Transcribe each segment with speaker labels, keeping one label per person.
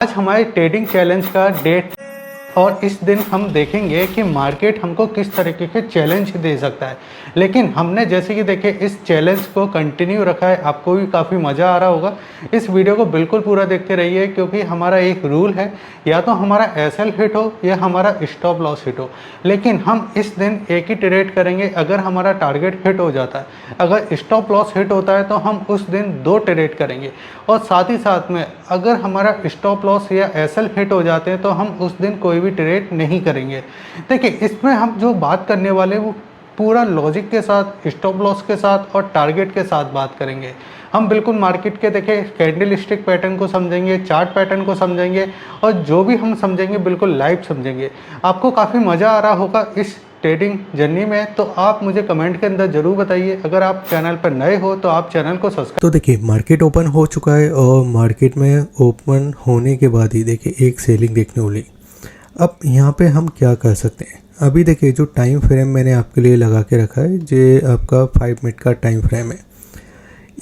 Speaker 1: आज हमारे trading challenge का डेट और इस दिन हम देखेंगे कि मार्केट हमको किस तरीके के चैलेंज दे सकता है। लेकिन हमने जैसे कि देखे इस चैलेंज को कंटिन्यू रखा है, आपको भी काफ़ी मज़ा आ रहा होगा। इस वीडियो को बिल्कुल पूरा देखते रहिए क्योंकि हमारा एक रूल है, या तो हमारा एसएल हिट हो या हमारा स्टॉप लॉस हिट हो। लेकिन हम इस दिन एक ही ट्रेड करेंगे अगर हमारा टारगेट हिट हो जाता है। अगर स्टॉप लॉस हिट होता है तो हम उस दिन 2 ट्रेड करेंगे, और साथ ही साथ में अगर हमारा स्टॉप लॉस या एसएल हिट हो जाते हैं तो हम उस दिन कोई भी ट्रेड नहीं करेंगे। देखिए, इसमें हम जो बात करने वाले वो पूरा लॉजिक के साथ, स्टॉप लॉस के साथ और टारगेट के साथ बात करेंगे। हम बिल्कुल मार्केट के देखिए कैंडल स्टिक पैटर्न को समझेंगे, चार्ट पैटर्न को समझेंगे, और जो भी हम समझेंगे बिल्कुल लाइव समझेंगे। आपको काफ़ी मज़ा आ रहा होगा इस ट्रेडिंग जर्नी में। तो आप मुझे कमेंट के अंदर ज़रूर बताइए। अगर आप चैनल पर नए हो तो आप चैनल को सब्सक्राइब।
Speaker 2: तो देखिए, मार्केट ओपन हो चुका है और मार्केट में ओपन होने के बाद ही देखिए एक सेलिंग देखने वाली। अब यहाँ पे हम क्या कर सकते हैं? अभी देखिए जो टाइम फ्रेम मैंने आपके लिए लगा के रखा है, ये आपका 5 मिनट का टाइम फ्रेम है।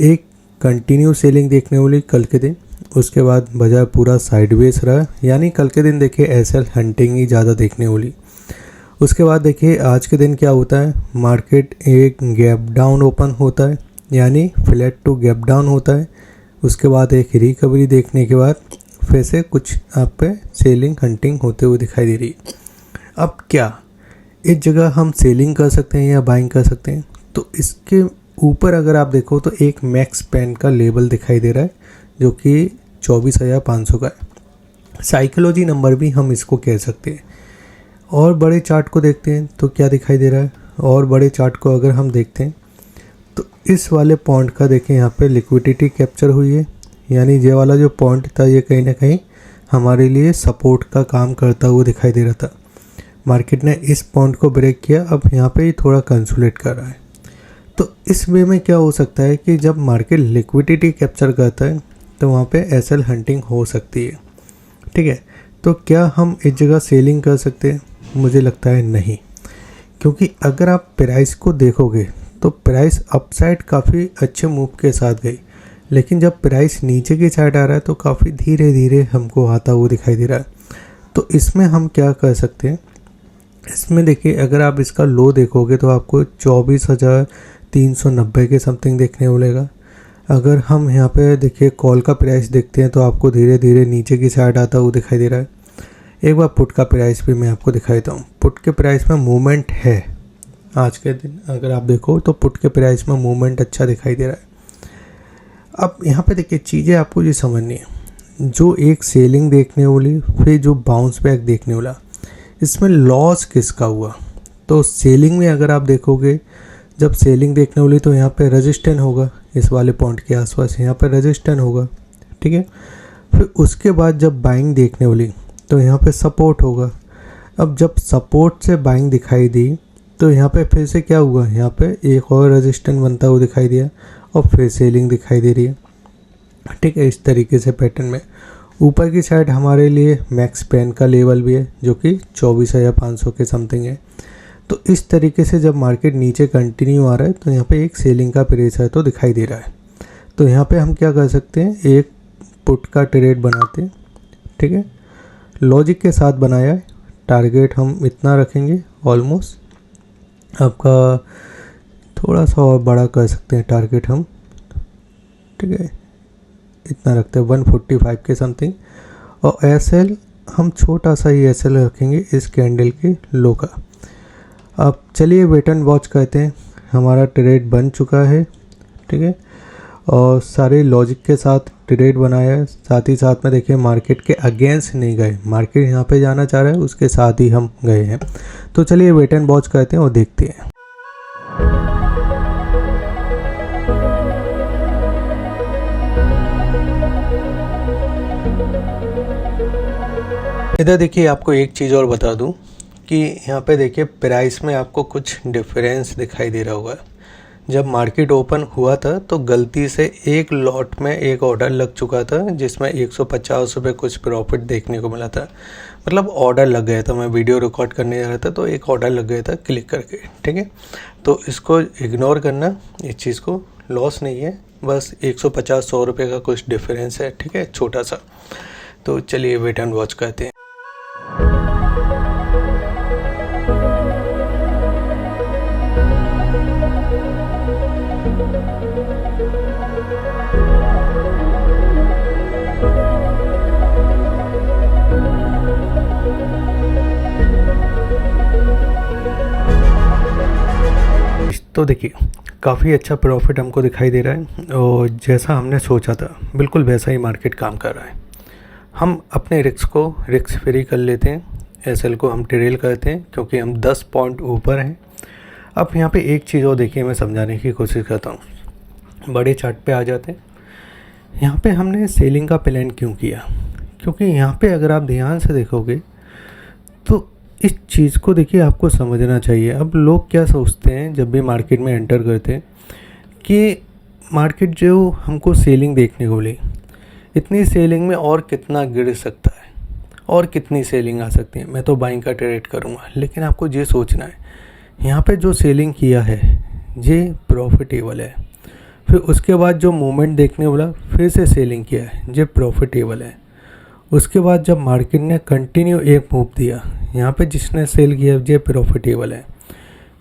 Speaker 2: एक कंटिन्यू सेलिंग देखने वाली कल के दिन, उसके बाद बाजार पूरा साइडवेज रहा, यानी कल के दिन देखिए एसएल हंटिंग ही ज़्यादा देखने वाली। उसके बाद देखिए आज के दिन क्या होता है, मार्केट एक गैप डाउन ओपन होता है, यानी फ्लैट टू गैप डाउन होता है। उसके बाद एक रिकवरी देखने के बाद फिर से कुछ आप पे सेलिंग हंटिंग होते हुए दिखाई दे रही है। अब क्या इस जगह हम सेलिंग कर सकते हैं या बाइंग कर सकते हैं? तो इसके ऊपर अगर आप देखो तो एक मैक्स पेन का लेवल दिखाई दे रहा है जो कि 24,500 का है। साइकोलॉजी नंबर भी हम इसको कह सकते हैं। और बड़े चार्ट को देखते हैं तो क्या दिखाई दे रहा है, और बड़े चार्ट को अगर हम देखते हैं तो इस वाले पॉइंट का देखें यहाँ पे लिक्विडिटी कैप्चर हुई है, यानी ये वाला जो पॉइंट था ये कहीं ना कहीं हमारे लिए सपोर्ट का काम करता हुआ दिखाई दे रहा था। मार्केट ने इस पॉइंट को ब्रेक किया, अब यहाँ पे ही थोड़ा कंसोलिडेट कर रहा है। तो इस वे में क्या हो सकता है कि जब मार्केट लिक्विडिटी कैप्चर करता है तो वहाँ पे एसएल हंटिंग हो सकती है। ठीक है, तो क्या हम इस जगह सेलिंग कर सकते हैं? मुझे लगता है नहीं, क्योंकि अगर आप प्राइस को देखोगे तो प्राइस अपसाइड काफ़ी अच्छे मूव के साथ गई, लेकिन जब प्राइस नीचे की साइड आ रहा है तो काफ़ी धीरे धीरे हमको आता हुआ दिखाई दे रहा है। तो इसमें हम क्या कर सकते हैं? इसमें देखिए अगर आप इसका लो देखोगे तो आपको 24,390 के समथिंग देखने मिलेगा। अगर हम यहाँ पे देखिए कॉल का प्राइस देखते हैं तो आपको धीरे धीरे नीचे की साइड आता हुआ दिखाई दे रहा है। एक बार पुट का प्राइस भी मैं आपको दिखाई देता हूँ। पुट के प्राइस में मूवमेंट है आज के दिन, अगर आप देखो तो पुट के प्राइस में मूवमेंट अच्छा दिखाई दे रहा है। अब यहाँ पे देखिए चीज़ें आपको ये समझनी है, जो एक सेलिंग देखने वाली फिर जो बाउंस बैक देखने वाला, इसमें लॉस किसका हुआ? तो सेलिंग में अगर आप देखोगे, जब सेलिंग देखने वाली तो यहाँ पे रेजिस्टेंस होगा इस वाले पॉइंट के आसपास, यहाँ पे रेजिस्टेंस होगा। ठीक है, फिर उसके बाद जब बाइंग देखने वाली तो यहाँ पे सपोर्ट होगा। अब जब सपोर्ट से बाइंग दिखाई दी तो यहाँ पे फिर से क्या हुआ, यहाँ पे एक और रेजिस्टेंस बनता हुआ दिखाई दिया और फिर सेलिंग दिखाई दे रही है। ठीक है, इस तरीके से पैटर्न में ऊपर की साइड हमारे लिए मैक्स पेन का लेवल भी है जो कि 24,500 के समथिंग है। तो इस तरीके से जब मार्केट नीचे कंटिन्यू आ रहा है तो यहाँ पे एक सेलिंग का प्रेशर तो दिखाई दे रहा है। तो यहाँ पे हम क्या कर सकते हैं, एक पुट का ट्रेड बनाते हैं। ठीक है, लॉजिक के साथ बनाया है। टारगेट हम इतना रखेंगे, ऑलमोस्ट आपका थोड़ा सा और बड़ा कर सकते हैं टारगेट हम। ठीक है, इतना रखते हैं 145 के समथिंग, और एसएल हम छोटा सा ही एसएल रखेंगे इस कैंडल के लो का। अब चलिए वेट एंड वॉच करते हैं। हमारा ट्रेड बन चुका है। ठीक है, और सारे लॉजिक के साथ ट्रेड बनाया है। साथ ही साथ में देखिए मार्केट के अगेंस्ट नहीं गए, मार्केट यहाँ पे जाना चाह रहा है उसके साथ ही हम गए हैं। तो चलिए वेट एंड वॉच करते हैं और देखते हैं। इधर देखिए आपको एक चीज़ और बता दूं कि यहाँ पे देखिए प्राइस में आपको कुछ डिफरेंस दिखाई दे रहा होगा। जब मार्केट ओपन हुआ था तो गलती से एक लॉट में एक ऑर्डर लग चुका था जिसमें 150 रुपये कुछ प्रॉफिट देखने को मिला था। मतलब ऑर्डर लग गया था, मैं वीडियो रिकॉर्ड करने जा रहा था तो एक ऑर्डर लग गया था क्लिक करके। ठीक है, तो इसको इग्नोर करना, इस चीज़ को लॉस नहीं है, बस 150-100 रुपये का कुछ डिफरेंस है। ठीक है, छोटा सा। तो चलिए वेट एंड वॉच करते हैं। तो देखिए काफ़ी अच्छा प्रॉफिट हमको दिखाई दे रहा है और जैसा हमने सोचा था बिल्कुल वैसा ही मार्केट काम कर रहा है। हम अपने रिस्क को रिस्क फ्री कर लेते हैं, एसएल को हम ट्रेल करते हैं क्योंकि हम 10 पॉइंट ऊपर हैं। अब यहाँ पे एक चीज़ और देखिए, मैं समझाने की कोशिश करता हूँ। बड़े चार्ट पे आ जाते हैं। यहाँ पे हमने सेलिंग का प्लान क्यों किया, क्योंकि यहाँ पे अगर आप ध्यान से देखोगे तो इस चीज़ को देखिए आपको समझना चाहिए। अब लोग क्या सोचते हैं जब भी मार्केट में एंटर करते हैं कि मार्केट जो हमको सेलिंग देखने को मिली, इतनी सेलिंग में और कितना गिर सकता है और कितनी सेलिंग आ सकती है, मैं तो बाइंग का ट्रेड करूँगा। लेकिन आपको ये सोचना है यहाँ पे जो सेलिंग किया है ये प्रॉफिटेबल है। फिर उसके बाद जो मूवमेंट देखने वाला फिर से सेलिंग किया है, ये प्रॉफिटेबल है। उसके बाद जब मार्केट ने कंटिन्यू एक मूव दिया, यहाँ पे जिसने सेल किया ये प्रॉफिटेबल है।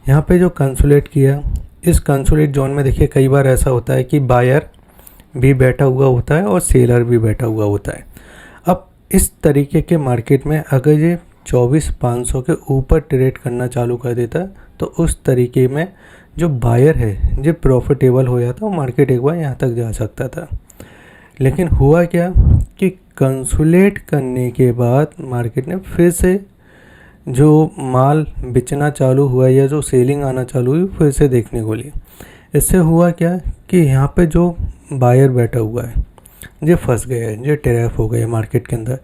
Speaker 2: यहाँ पे जो कंसोलिडेट किया, इस कंसोलिडेट जोन में देखिए कई बार ऐसा होता है कि बायर भी बैठा हुआ होता है और सेलर भी बैठा हुआ होता है। अब इस तरीके के मार्केट में अगर ये 24,500 के ऊपर ट्रेड करना चालू कर देता तो उस तरीके में जो बायर है ये प्रॉफिटेबल हो जाता और मार्केट एक बार यहाँ तक जा सकता था। लेकिन हुआ क्या कि कंसोलिडेट करने के बाद मार्केट ने फिर से जो माल बेचना चालू हुआ या जो सेलिंग आना चालू हुई फिर से देखने को ली। इससे हुआ क्या कि यहाँ पे जो बायर बैठा हुआ है ये फंस गया है, ये ट्रैप हो गए मार्केट के अंदर।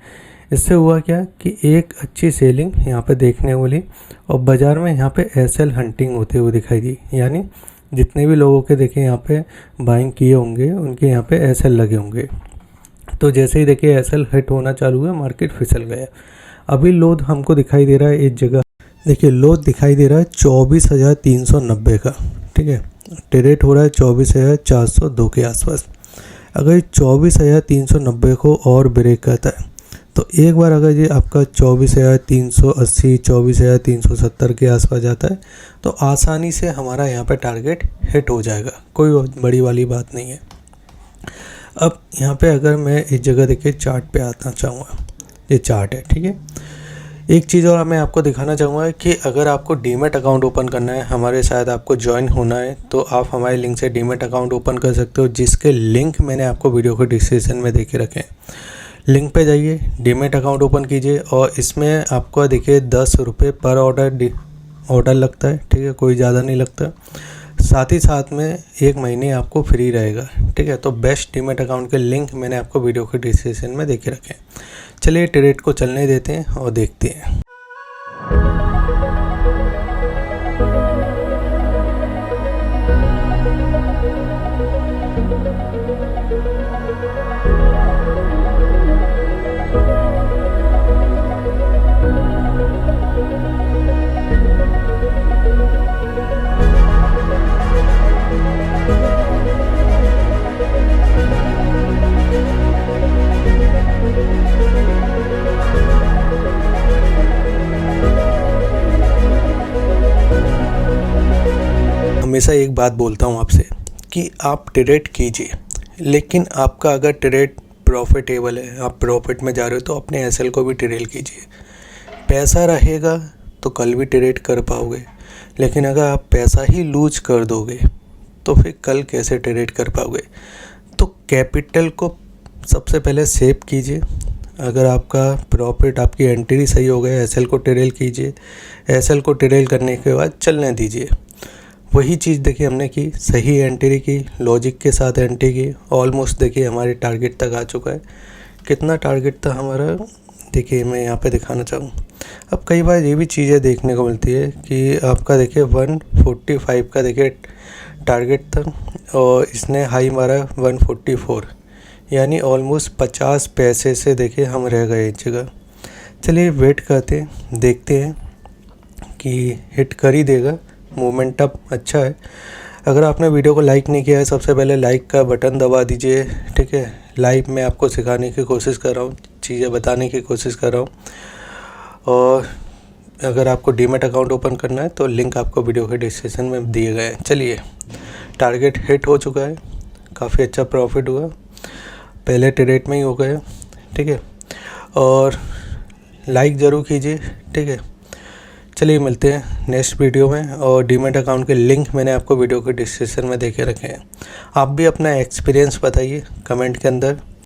Speaker 2: इससे हुआ क्या कि एक अच्छी सेलिंग यहाँ पे देखने को मिली और बाज़ार में यहाँ पे एसएल हंटिंग होते हुए दिखाई दी। यानी जितने भी लोगों के देखे यहाँ पे बाइंग किए होंगे उनके यहाँ पे एसएल लगे होंगे। तो जैसे ही देखिए एसएल हिट होना चालू हुआ, मार्केट फिसल गया। अभी लोड हमको दिखाई दे रहा है इस जगह, देखिए लोड दिखाई दे रहा है 24,390 का, ठीक है। ट्रेड हो रहा है 24,402 के आसपास। अगर 24,390 को और ब्रेक करता है तो एक बार अगर ये आपका 24,380 24,370 के आसपास जाता है तो आसानी से हमारा यहाँ पे टारगेट हिट हो जाएगा, कोई बड़ी वाली बात नहीं है। अब यहाँ पे अगर मैं इस जगह देखिए चार्ट पे आना चाहूँगा, ये चार्ट है, ठीक है। एक चीज़ और मैं आपको दिखाना चाहूँगा कि अगर आपको डीमैट अकाउंट ओपन करना है, हमारे साथ आपको ज्वाइन होना है, तो आप हमारे लिंक से डीमैट अकाउंट ओपन कर सकते हो, जिसके लिंक मैंने आपको वीडियो के डिस्क्रिप्शन में देके रखे हैं। लिंक पे जाइए, डीमैट अकाउंट ओपन कीजिए और इसमें आपको देखिए 10 रुपये पर ऑर्डर लगता है, ठीक है, कोई ज़्यादा नहीं लगता। साथ ही साथ में 1 महीने आपको फ्री रहेगा, ठीक है। तो बेस्ट डीमैट अकाउंट के लिंक मैंने आपको वीडियो के डिस्क्रिप्शन में देके रखे हैं। चलिए ट्रेड को चलने देते हैं और देखते हैं। हमेशा एक बात बोलता हूँ आपसे कि आप ट्रेड कीजिए, लेकिन आपका अगर ट्रेड प्रॉफिटेबल है, आप प्रॉफिट में जा रहे हो, तो अपने एसएल को भी ट्रेड कीजिए। पैसा रहेगा तो कल भी ट्रेड कर पाओगे, लेकिन अगर आप पैसा ही लूज कर दोगे तो फिर कल कैसे ट्रेड कर पाओगे। तो कैपिटल को सबसे पहले सेव कीजिए। अगर आपका प्रॉफिट, आपकी एंट्री सही हो गया, एसएल को ट्रेड कीजिए। एसएल को ट्रेड करने के बाद चलने दीजिए। वही चीज़ देखिए हमने की, सही एंट्री की, लॉजिक के साथ एंट्री की, ऑलमोस्ट देखिए हमारे टारगेट तक आ चुका है। कितना टारगेट था हमारा, देखिए मैं यहाँ पे दिखाना चाहूँ। अब कई बार ये भी चीज़ें देखने को मिलती है कि आपका देखिए 145 का देखिए टारगेट था और इसने हाई मारा 144, यानी ऑलमोस्ट 50 पैसे से देखिए हम रह गए इस जगह। चलिए वेट करते हैं, देखते हैं कि हिट कर ही देगा। मोमेंटम अच्छा है। अगर आपने वीडियो को लाइक नहीं किया है, सबसे पहले लाइक का बटन दबा दीजिए, ठीक है। लाइव में आपको सिखाने की कोशिश कर रहा हूँ, चीज़ें बताने की कोशिश कर रहा हूँ। और अगर आपको डीमैट अकाउंट ओपन करना है तो लिंक आपको वीडियो के डिस्क्रिप्शन में दिए गए हैं। चलिए, टारगेट हिट हो चुका है, काफ़ी अच्छा प्रॉफिट हुआ, पहले ट्रेड में ही हो गया, ठीक है। और लाइक ज़रूर कीजिए, ठीक है। चलिए मिलते हैं नेक्स्ट वीडियो में। और डीमैट अकाउंट के लिंक मैंने आपको वीडियो के डिस्क्रिप्शन में दे के रखे हैं। आप भी अपना एक्सपीरियंस बताइए कमेंट के अंदर।